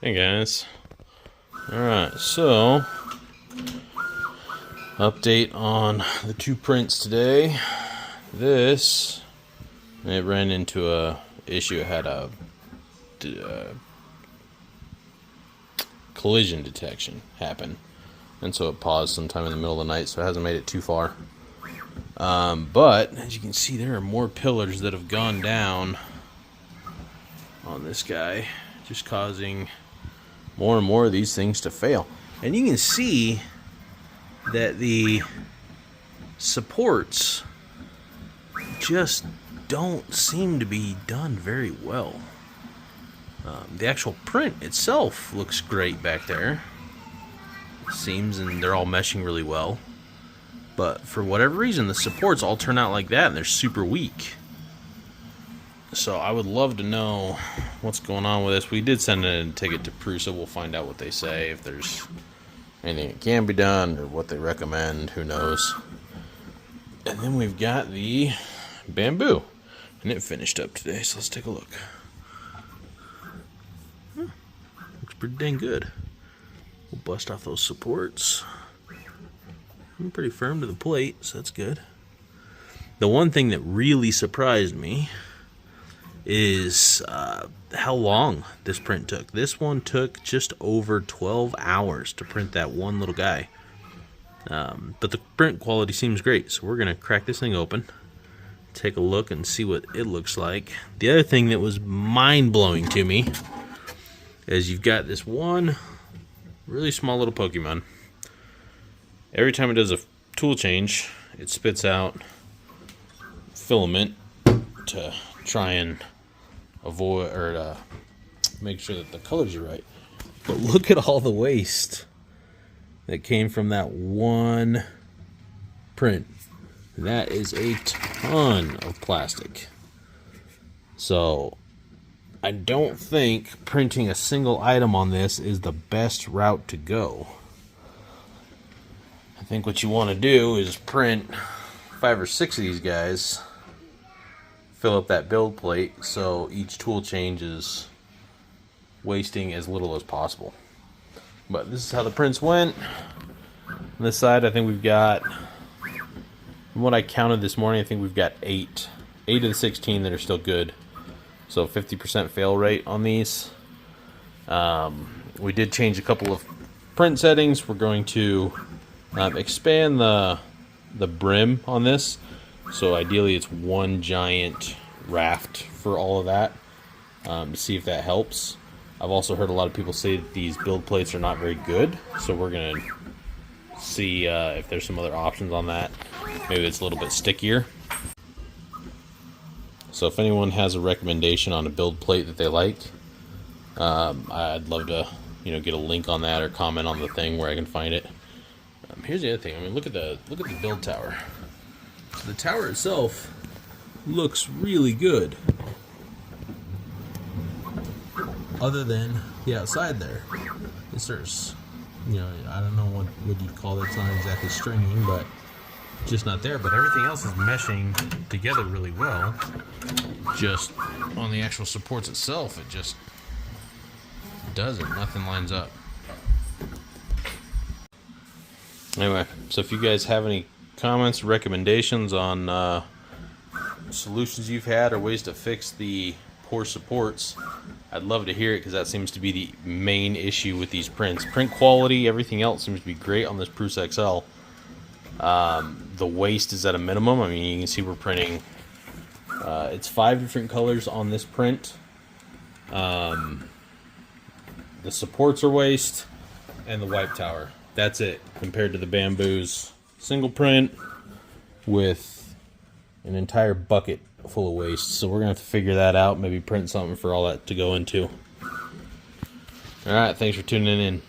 Hey guys. Alright, so update on the two prints today. This, it ran into a issue. It had a collision detection happen, and so it paused sometime in the middle of the night, so it hasn't made it too far. But as you can see, there are more pillars that have gone down on this guy, just causing more and more of these things to fail. And you can see that the supports just don't seem to be done very well. The actual print itself looks great back there, seams, and they're all meshing really well. But for whatever reason, the supports all turn out like that, and they're super weak. So I would love to know what's going on with this. We did send in a ticket to Prusa. We'll find out what they say, if there's anything that can be done or what they recommend. Who knows? And then we've got the Bambu, and it finished up today. So let's take a look. Looks pretty dang good. We'll bust off those supports. I'm pretty firm to the plate, so that's good. The one thing that really surprised me is how long this print took. This one took just over 12 hours to print that one little guy. But the print quality seems great, so we're going to crack this thing open, take a look, and see what it looks like. The other thing that was mind-blowing to me is you've got this one really small little Pokemon. Every time it does a tool change, it spits out filament to try and avoid or make sure that the colors are right. But look at all the waste that came from that one print. That is a ton of plastic. So I don't think printing a single item on this is the best route to go. I think what you want to do is print 5 or 6 of these guys, fill up that build plate so each tool change is wasting as little as possible. But this is how the prints went. On this side, I think we've got, from what I counted this morning, I think we've got 8 of the 16 that are still good. So 50% fail rate on these. We did change a couple of print settings. We're going to expand the brim on this, so ideally it's one giant raft for all of that, to see if that helps. I've also heard a lot of people say that these build plates are not very good, so we're going to see if there's some other options on that. Maybe it's a little bit stickier. So if anyone has a recommendation on a build plate that they like, I'd love to get a link on that or comment on the thing where I can find it. Here's the other thing. I mean, look at the build tower. So the tower itself looks really good, other than the outside there. There's, I don't know what you'd call it. It's not exactly stringing, but just not there. But everything else is meshing together really well. Just on the actual supports itself, it just doesn't. Nothing lines up. Anyway, so if you guys have any comments, recommendations on solutions you've had or ways to fix the poor supports, I'd love to hear it, because that seems to be the main issue with these prints. Print quality, everything else seems to be great on this Prusa XL. The waste is at a minimum. I mean, you can see we're printing, it's 5 different colors on this print. The supports are waste, and the wipe tower. That's it, compared to the Bambu's single print with an entire bucket full of waste. So we're going to have to figure that out, maybe print something for all that to go into. Alright, thanks for tuning in.